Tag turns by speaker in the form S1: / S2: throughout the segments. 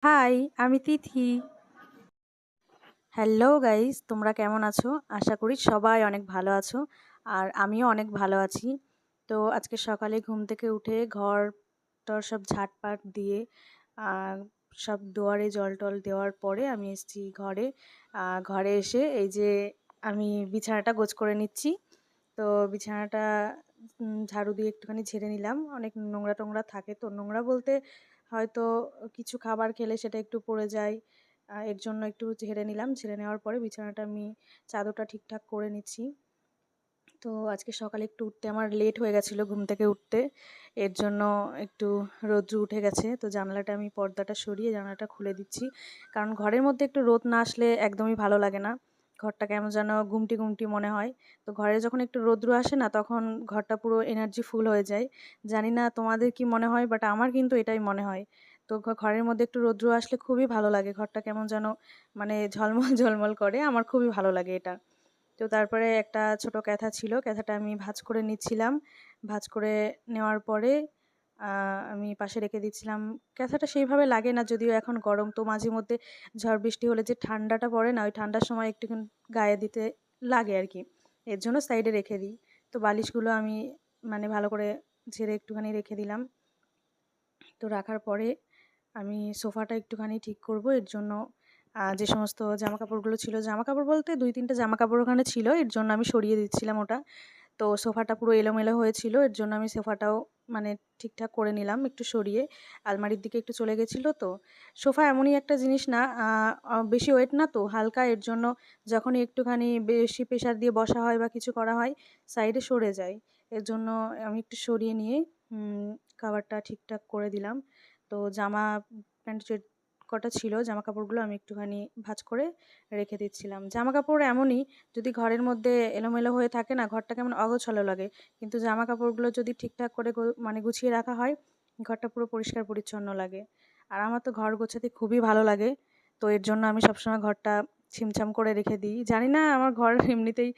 S1: High, আমি তিথি। Hello guys, তোমরা কেমন আছো? আশা করি সবাই অনেক ভালো আছো। আর আমিও অনেক ভালো আছি। তো আজকে সকালে ঘুম থেকে উঠে ঘর-টর সব ঝাঁটপাট দিয়ে আহ, সব দুয়ারে জল-টল দেওয়ার পরে আমি এসেছি ঘরে। ঘরে এসে এই যে আমি বিছানাটা গোছ করে নিচ্ছি। তো বিছানাটা ঝাড়ু দিয়ে একটুখানি ঝেড়ে নিলাম। অনেক নোংরা-টোংরা থাকে, তো নোংরা বলতে হয়তো কিছু খাবার খেলে সেটা একটু পড়ে যায়। এর জন্য একটু ঝেড়ে নিলাম। ঝেড়ে নেওয়ার পরে বিছানাটা আমি চাদরটা ঠিকঠাক করে নিচ্ছি। তো আজকে সকালে একটু উঠতে আমার লেট হয়ে গেছিলো ঘুম থেকে উঠতে। এর জন্য একটু রৌদ্র উঠে গেছে। তো জানালাটা আমি পর্দাটা সরিয়ে জানালাটা খুলে দিচ্ছি। কারণ ঘরের মধ্যে একটু রোদ না আসলে একদমই ভালো লাগে না। ঘরটা কেমন যেন গুমটি, গুমটি মনে হয়। তো ঘরে যখন একটু রৌদ্র আসে না, তখন ঘরটা পুরো এনার্জি ফুল হয়ে যায়। জানি না তোমাদের কি মনে হয়, বাট আমার কিন্তু এটাই মনে হয়। তো ঘরের মধ্যে একটু রৌদ্র আসলে খুবই ভালো লাগে। ঘরটা কেমন যেন মানে ঝলমল, ঝলমল করে। আমার খুবই ভালো লাগে এটা। তো তারপরে একটা ছোট ক্যাথা ছিল, ক্যাথাটা আমি ভাঁজ করে নিচ্ছিলাম। ভাঁজ করে নেওয়ার পরে আমি পাশে রেখে দিচ্ছিলাম। ক্যাথাটা সেইভাবে লাগে না, যদিও এখন গরম, তো মাঝে মধ্যে ঝড় বৃষ্টি হলে যে ঠান্ডাটা পড়ে না, ওই ঠান্ডার সময় একটুখানি গায়ে দিতে লাগে আর কি। এর জন্য সাইডে রেখে দিই। তো বালিশগুলো আমি মানে ভালো করে ঝেড়ে একটুখানি রেখে দিলাম। তো রাখার পরে আমি সোফাটা একটুখানি ঠিক করব। এর জন্য যে সমস্ত জামাকাপড়গুলো ছিল, জামাকাপড় বলতে ২-৩টা জামাকাপড় ওখানে ছিল, এর জন্য আমি সরিয়ে দিচ্ছিলাম ওটা। তো সোফাটা পুরো এলোমেলো হয়েছিল, এর জন্য আমি সোফাটাও মানে ঠিকঠাক করে নিলাম একটু সরিয়ে। আলমারির দিকে একটু চলে গেছিলো তো। সোফা এমনই একটা জিনিস না, বেশি ওয়েট না তো, হালকা, এর জন্য যখনই একটুখানি বেশি প্রেশার দিয়ে বসা হয় বা কিছু করা হয়, সাইডে সরে যায়। এর জন্য আমি একটু সরিয়ে নিয়ে কাভারটা ঠিকঠাক করে দিলাম। তো জামা প্যান্ট যে কটা ছিল জামাকাপড়গুলো আমি একটুখানি ভাঁজ করে রেখে দিচ্ছিলাম। জামাকাপড় এমনই, যদি ঘরের মধ্যে এলোমেলো হয়ে থাকে না, ঘরটা কেমন অগোছালো লাগে। কিন্তু জামাকাপড়গুলো যদি ঠিকঠাক করে মানে গুছিয়ে রাখা হয়, ঘরটা পুরো পরিষ্কার পরিচ্ছন্ন লাগে। আর আমার তো ঘর গোছাতে খুবই ভালো লাগে। তো এর জন্য আমি সবসময় ঘরটা ছিমছাম করে রেখে দিই। জানি না, আমার ঘর এমনিতেই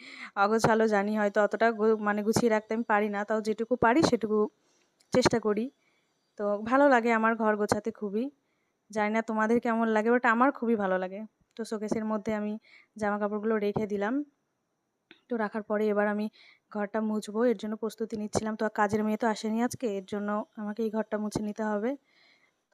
S1: অগোছালো জানি, হয়তো অতটা মানে গুছিয়ে রাখতে আমি পারি না। তাও যেটুকু পারি সেটুকু চেষ্টা করি। তো ভালো লাগে আমার ঘর গোছাতে খুবই। জানি না তোমাদের কেমন লাগে, বাট আমার খুবই ভালো লাগে। তো শোকেসের মধ্যে আমি জামাকাপড়গুলো রেখে দিলাম। তো রাখার পরে এবার আমি ঘরটা মুছবো, এর জন্য প্রস্তুতি নিচ্ছিলাম। তো কাজের মেয়ে তো আসেনি আজকে, এর জন্য আমাকে এই ঘরটা মুছে নিতে হবে।